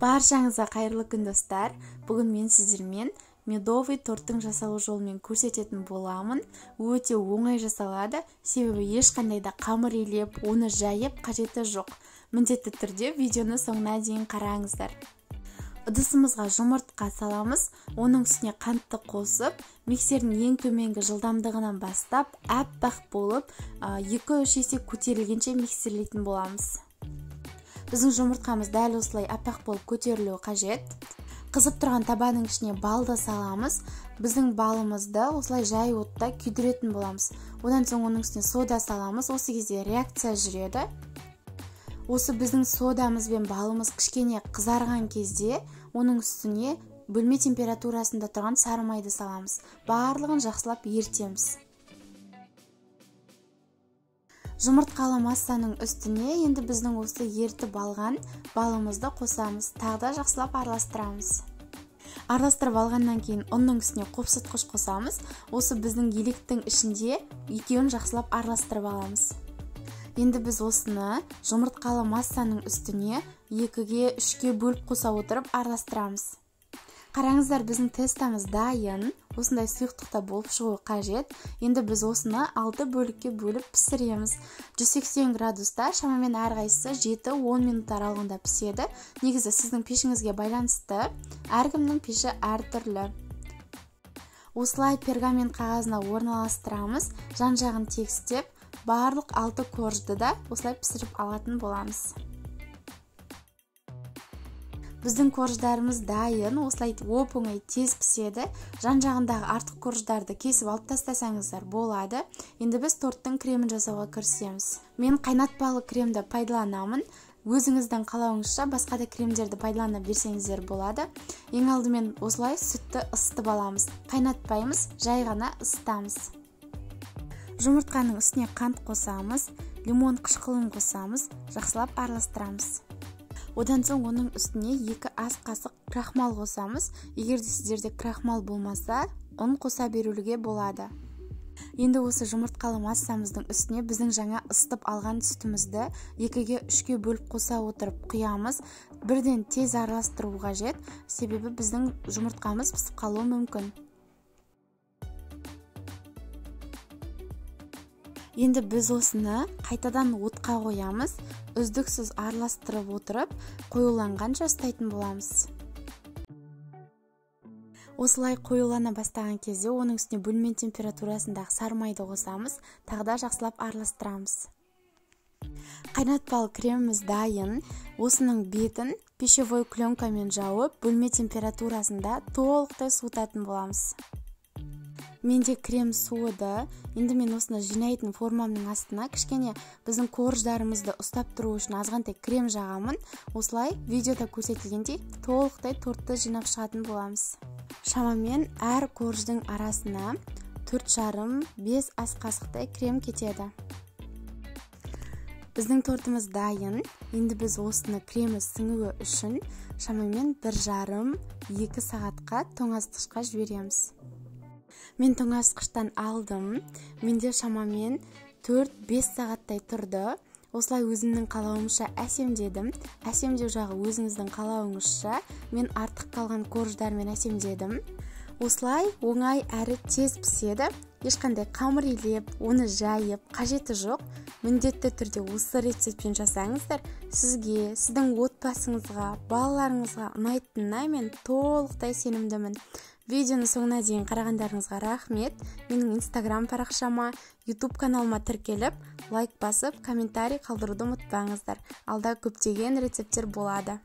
Баршаңызға қайырлы күн достар. Бүгін мен сіздермен медовый торттың жасалу жолымен көрсететін боламын. Өте оңай жасалады, себебі ешқандай да қамыр илеп, оны жайып қажеті жоқ. Міндетті түрде видеоны соңына дейін қараңыздар. Ыдысымызға жұмыртқа саламыз, оның үстіне қантты қосып, миксердің ең төменгі жылдамдығынан бастап, аппақ болып, 2-3 есе көтерілгенше миксерлейтін боламыз. Біздің жұмыртқамыз дәл осылай аппақ болып көтерілуі қажет. Қызып тұрған табаның ішіне балды саламыз. Біздің балымызды осылай жай отта күйдіретін боламыз. Одан соң оның үстіне сода саламыз. Осы кезде реакция жүреді. Осы біздің содамыз бен балымыз кішкене қызарған кезде оның үстіне бөлме температурасында тұрған сары майды саламыз. Барлығын жақсылап ерітеміз. Жұмыртқалы массаның үстіне енді біздің осы ерітіп алған балымызды қосамыз. Тағы да жақсылап араластырамыз. Араластырып алғаннан кейін ұнның үстіне қопсытқыш қосамыз. Осы біздің електің ішінде екеуін жақсылап араластырып аламыз. Енді біз осыны жұмыртқалы массаның үстіне 2-ге 3-ке бөліп қоса отырып араластырамыз. Қараңыздар, біздің тестамыз дайын. Осындай сұйықтықта болып шығуы қажет. Енді біз осыны 6 бөлікке бөліп пісіреміз. 180 градуста шамамен әрқайсысы 7-10 минут аралығында піседі. Негізі сіздің пешіңізге байланысты, әркімнің пеші әртүрлі. Осылай пергамент қағазына орналастырамыз. Жан-жағын тегістеп, барлық 6 коржды да осылай пісіріп алатын боламыз. Біздің корждарымыз дайын, осылай оп-оңай тез піседі. Жан-жағындағы артық корждарды кесіп алып тастасаңыздар болады. Енді біз торттың кремін жасауға кірісеміз. Мен қайнатпалы кремді пайдаланамын. Өзіңіздің қалауыңызша басқа да кремдерді пайдалана берсеңіздер болады. Ең алдымен осылай сүтті ысытып аламыз. Қайнатпаймыз, жай ғана ысытамыз. Жұмыртқаның үстіне қант қосамыз, лимон қышқылын қосамыз, жақсылап араластырамыз. Одан соң оның үстіне 2 ас қасық крахмал қосамыз. Егер де сіздерде крахмал болмаса, ұн қоса беруге болады. Енді осы жұмыртқалы массамыздың үстіне біздің жаңа ысытып алған сүтімізді 2-ге 3-ке бөліп қоса отырып құямыз. Бірден тез араластыру қажет, себебі біздің жұмыртқамыз пісіп қалуы мүмкін. Енді біз осыны қайтадан отқа қоямыз. Үздіксіз араластырып отырып, қоюланғанша ұстайтын боламыз. Осылай қоюлана бастаған кезде оның үстіне бөлме температурасындағы сары майды қосамыз, тағы да жақсылап араластырамыз. Қайнатпалы креміміз дайын. Осының бетін пищевой пленкамен жауып, бөлме температурасында толықтай суытатын боламыз. Менде крем суыды. Енді мен осыны жинайтын формамның астына кішкене біздің корждарымызды ұстап тұру үшін азғантай крем жағамын. Осылай видеода көрсетілгендей толықтай тортты жинап шығатын боламыз. Шамамен әр корждың арасына 4,5-5 ас қасықтай крем кетеді. Біздің тортымыз дайын. Енді біз осыны кремі сіңуі үшін шамамен 1,5-2 сағатқа тоңазытқышқа жібереміз. Мен тоңазытқыштан алдым. Менде шамамен 4-5 сағаттай тұрды. Осылай өзімнің қалауымша әсемдедім. Әсемдеу жағы өзіңіздің қалауыңызша. Мен артық қалған корждармен әсемдедім. Осылай оңай әрі тез піседі. Ешқандай қамыр илеп, оны жайып қажеті жоқ. Міндетті түрде осы рецептпен жасаңыздар. Сізге, сіздің отбасыңызға, балаларыңызға ұнайтынына мен толықтай сенімдімін. Видеоны соңына дейін қарағандарыңызға рахмет. Менің Instagram парақшама, YouTube каналыма тіркеліп, лайк басып, комментарий қалдыруды ұмытпаңыздар. Алда көптеген рецепттер болады.